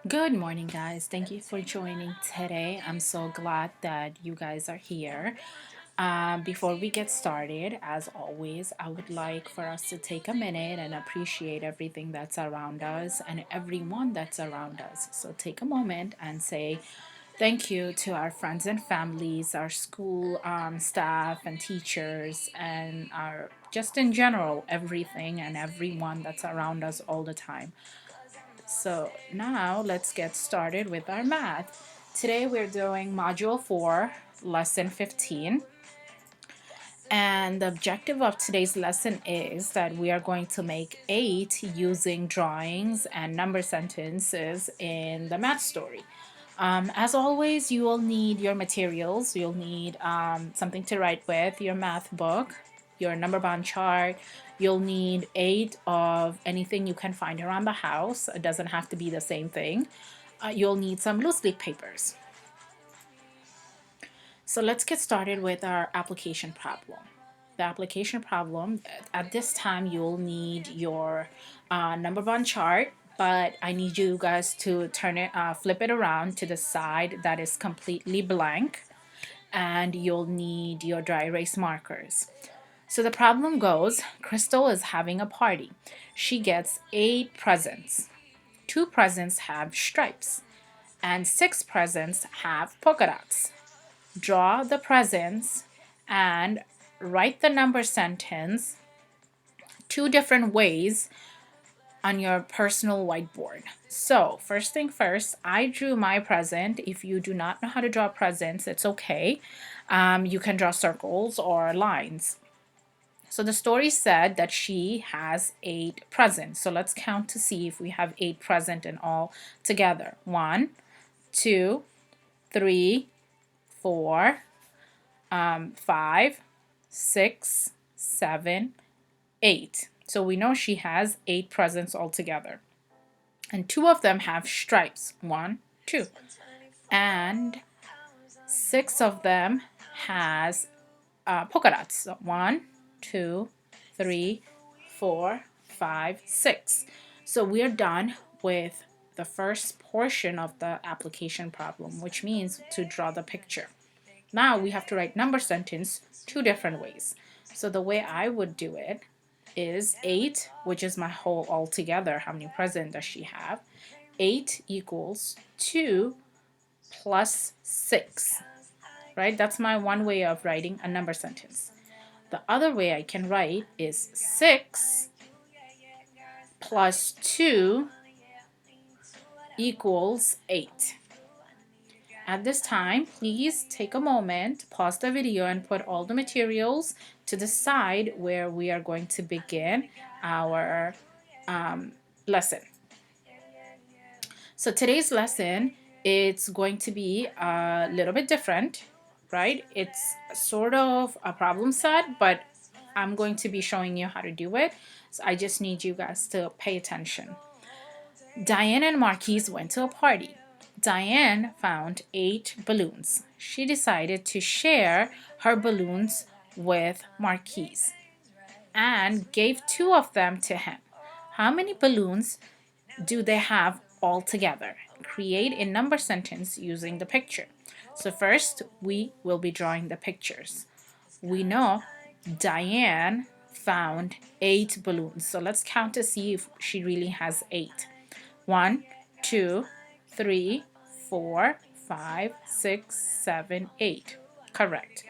Good morning, guys. Thank you for joining today. I'm so glad that you guys are here. Before we get started, as always, I would like for us to take a minute and appreciate everything that's around us and everyone that's around us. So take a moment and say thank you to our friends and families, our school staff and teachers, and our just in general, everything and everyone that's around us all the time. So now let's get started with our math. Today we're doing Module 4, Lesson 15. And the objective of today's lesson is that we are going to make 8 using drawings and number sentences in the math story. As always, you will need your materials. You'll need something to write with, your math book, your number bond chart. You'll need 8 of anything you can find around the house. It doesn't have to be the same thing. You'll need some loose leaf papers. So let's get started with our application problem. The application problem, at this time you'll need your number bond chart, but I need you guys to flip it around to the side that is completely blank, and you'll need your dry erase markers. So the problem goes, Krystal is having a party. She gets 8 presents. 2 presents have stripes, and 6 presents have polka dots. Draw the presents and write the number sentence 2 different ways on your personal whiteboard. So first thing first, I drew my present. If you do not know how to draw presents, it's okay. You can draw circles or lines. So the story said that she has 8 presents. So let's count to see if we have 8 present in all together. 1, 2, 3, 4, 5, 6, 7, 8. So we know she has 8 presents altogether. And 2 of them have stripes. 1, 2. And 6 of them has polka dots. So 1, 2, 3, 4, 5, 6. So we're done with the first portion of the application problem, which means to draw the picture. Now we have to write number sentence 2 different ways. So the way I would do it is 8, which is my whole altogether. How many presents does she have? 8 equals 2 plus 6, right? That's my one way of writing a number sentence. The other way I can write is 6 plus 2 equals 8. At this time, please take a moment, pause the video, and put all the materials to the side where we are going to begin our lesson. So today's lesson, it's going to be a little bit different, right? It's sort of a problem set, but I'm going to be showing you how to do it. So I just need you guys to pay attention. Diane and Marquise went to a party. Diane found 8 balloons. She decided to share her balloons with Marquise and gave 2 of them to him. How many balloons do they have all together? Create a number sentence using the picture. So first, we will be drawing the pictures. We know Diane found 8 balloons. So let's count to see if she really has 8. 1, 2, 3, 4, 5, 6, 7, 8. Correct.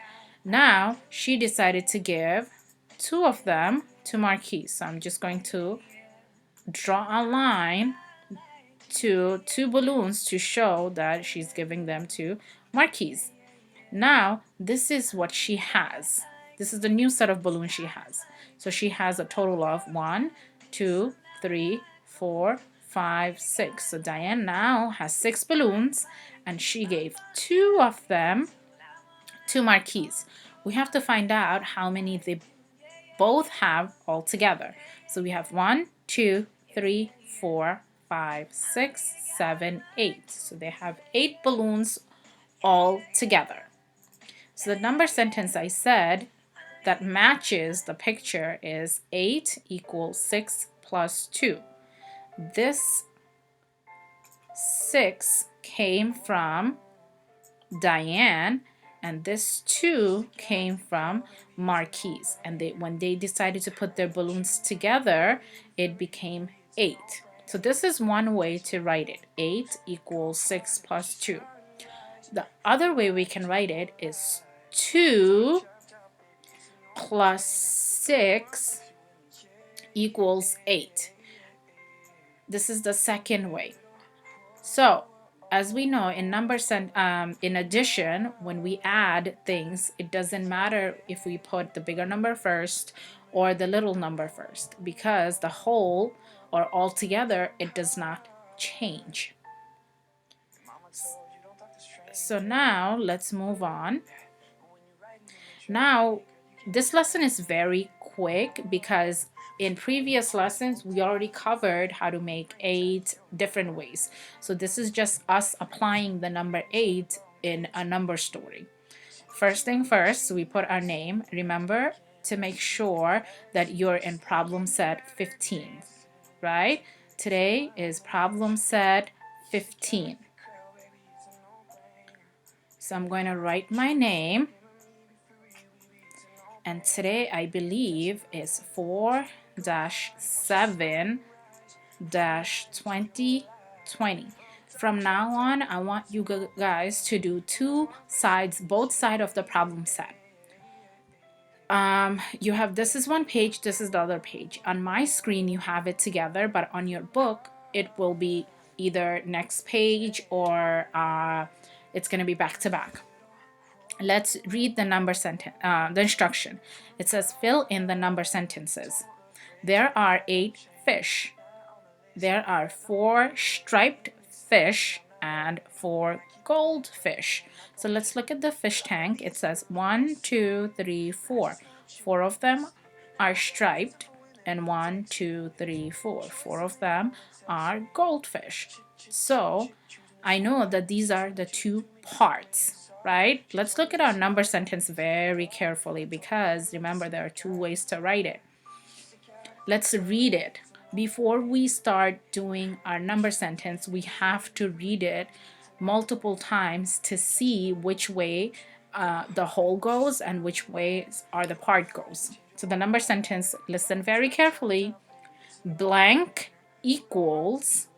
Now she decided to give 2 of them to Marquise. So I'm just going to draw a line to 2 balloons to show that she's giving them to Marquise. Now this is what she has. This is the new set of balloons she has. So she has a total of 1, 2, 3, 4, 5, 6. So Diane now has 6 balloons, and she gave 2 of them to Marquise. We have to find out how many they both have all together. So we have 1, 2, 3, 4, 5, 6, 7, 8. So they have 8 balloons all together. So the number sentence I said that matches the picture is 8 equals 6 plus 2. This 6 came from Diane, and this 2 came from Marquise. And when they decided to put their balloons together, it became 8. So this is one way to write it. 8 equals 6 plus 2. The other way we can write it is 2 plus 6 equals 8. This is the second way. So as we know, in in addition, when we add things, it doesn't matter if we put the bigger number first or the little number first, because the whole or all together, it does not change. So now let's move on. Now, this lesson is very quick because in previous lessons, we already covered how to make 8 different ways. So this is just us applying the number 8 in a number story. First thing first, we put our name. Remember to make sure that you're in problem set 15, right? Today is problem set 15. So I'm going to write my name. And today I believe is 4-7-2020. From now on, I want you guys to do two sides, both sides of the problem set. You have, this is one page, this is the other page. On my screen, you have it together, but on your book, it will be either next page or it's going to be back to back. Let's read the number sentence, the instruction. It says, fill in the number sentences. There are 8 fish. There are 4 striped fish and 4 goldfish. So let's look at the fish tank. It says 1, 2, 3, 4. 4 of them are striped, and 1, 2, 3, 4. 4 of them are goldfish. So I know that these are the 2 parts. Right? Let's look at our number sentence very carefully, because remember, there are 2 ways to write it. Let's read it. Before we start doing our number sentence, we have to read it multiple times to see which way the whole goes and which ways are the part goes. So the number sentence, listen very carefully. Blank equals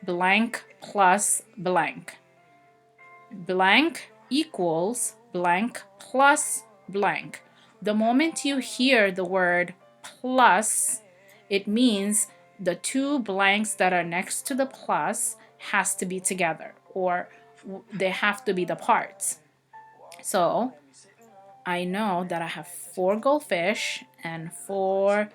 blank plus blank. Blank equals blank plus blank. The moment you hear the word plus, it means the 2 blanks that are next to the plus has to be together, or they have to be the parts. So I know that I have 4 goldfish and 4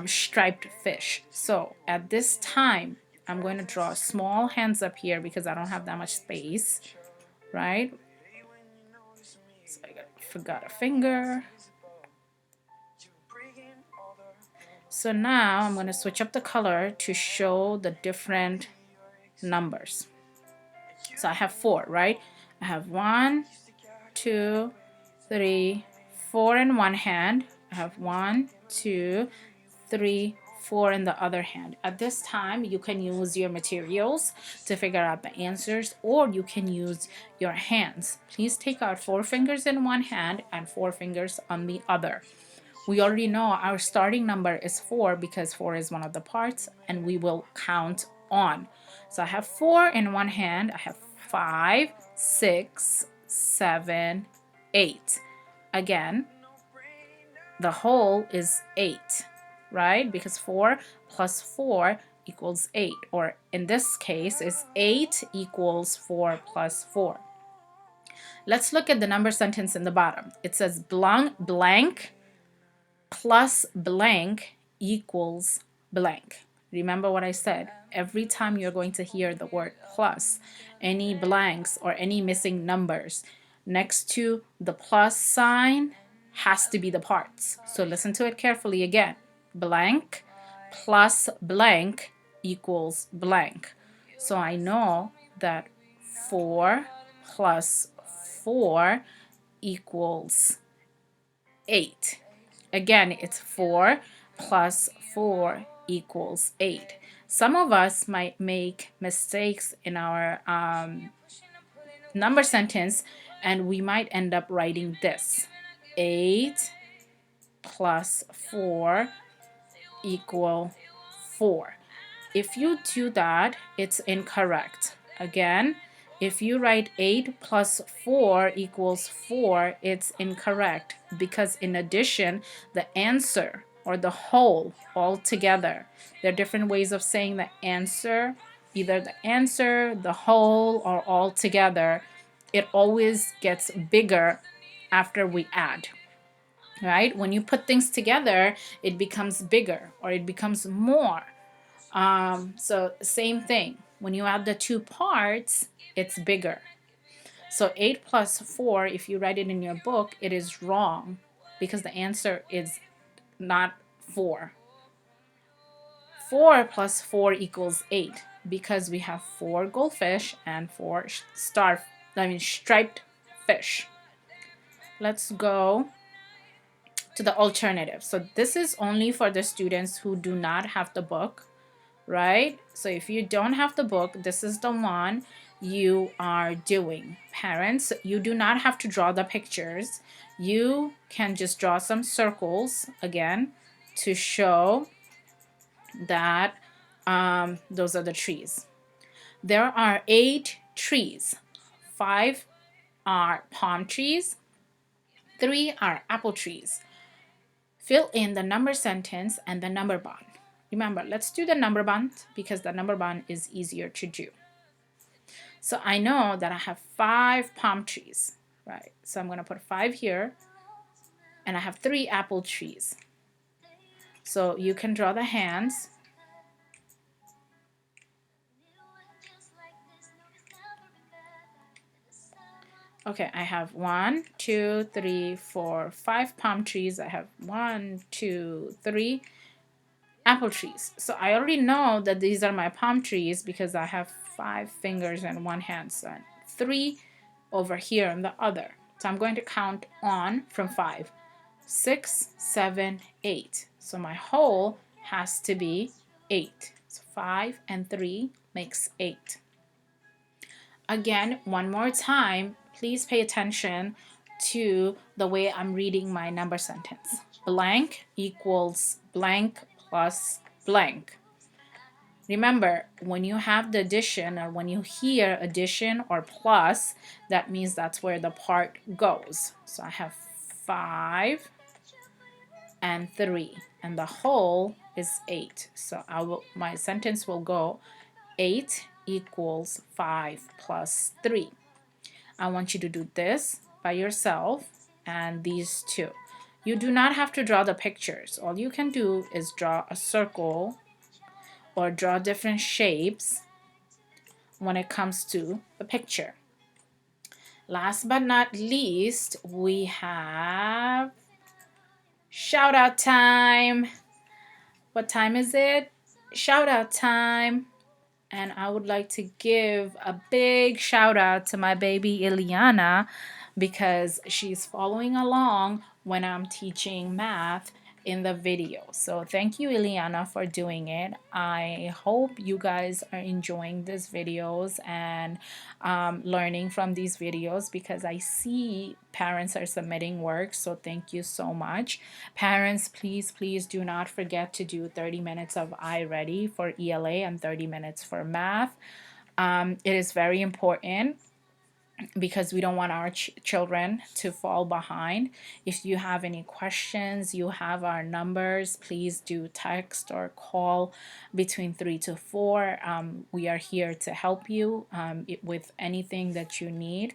striped fish. So at this time, I'm going to draw small hands up here because I don't have that much space. Right? So I forgot a finger. So now I'm going to switch up the color to show the different numbers. So I have 4, right? I have 1, 2, 3, 4 in one hand. I have 1, 2, 3, 4 in the other hand. At this time, you can use your materials to figure out the answers, or you can use your hands. Please take out 4 fingers in one hand and 4 fingers on the other. We already know our starting number is 4 because 4 is one of the parts, and we will count on. So I have 4 in one hand. I have 5, 6, 7, 8. Again, the whole is 8. Right? Because 4 plus 4 equals 8, or in this case is 8 equals 4 plus 4. Let's look at the number sentence in the bottom. It says blank plus blank equals blank. Remember what I said. Every time you're going to hear the word plus, any blanks or any missing numbers next to the plus sign has to be the parts. So listen to it carefully again. Blank plus blank equals blank. So I know that 4 plus 4 equals 8. Again, it's 4 plus 4 equals 8. Some of us might make mistakes in our number sentence, and we might end up writing this: 8 plus 4 equal 4. If you do that, it's incorrect. Again, if you write 8 plus 4 equals 4, it's incorrect, because in addition, the answer or the whole all together, there are different ways of saying the answer, either the answer, the whole, or all together. It always gets bigger after we add. Right? When you put things together, it becomes bigger or it becomes more. So same thing. When you add the two parts, it's bigger. So 8 plus 4, if you write it in your book, it is wrong, because the answer is not 4. 4 plus 4 equals 8, because we have 4 goldfish and 4 striped fish. Let's go to the alternative. So this is only for the students who do not have the book, right? So if you don't have the book, this is the one you are doing. Parents, you do not have to draw the pictures. You can just draw some circles again to show that those are the trees. There are 8 trees. 5 are palm trees. 3 are apple trees. Fill in the number sentence and the number bond. Remember, let's do the number bond, because the number bond is easier to do. So I know that I have 5 palm trees, right? So I'm going to put 5 here, and I have 3 apple trees. So you can draw the hands. Okay, I have 1, 2, 3, 4, 5 palm trees. I have 1, 2, 3 apple trees. So I already know that these are my palm trees because I have 5 fingers and 1 hand. So 3 over here on the other. So I'm going to count on from 5. 6, 7, 8. So my whole has to be 8. So 5 and 3 makes 8. Again, one more time, please pay attention to the way I'm reading my number sentence. Blank equals blank plus blank. Remember, when you have the addition, or when you hear addition or plus, that means that's where the part goes. So I have 5 and 3, and the whole is 8. So my sentence will go 8 equals 5 plus 3. I want you to do this by yourself and these two. You do not have to draw the pictures. All you can do is draw a circle or draw different shapes when it comes to the picture. Last but not least, we have shout out time. What time is it? Shout out time. And I would like to give a big shout out to my baby Ileana, because she's following along when I'm teaching math in the video. So thank you, Ileana, for doing it. I hope you guys are enjoying these videos and learning from these videos, because I see parents are submitting work. So thank you so much. Parents, please do not forget to do 30 minutes of iReady for ELA and 30 minutes for math. It is very important, because we don't want our children to fall behind. If you have any questions, you have our numbers. Please do text or call between 3 to 4. We are here to help you with anything that you need.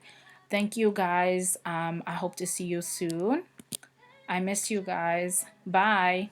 Thank you, guys. I hope to see you soon. I miss you guys. Bye.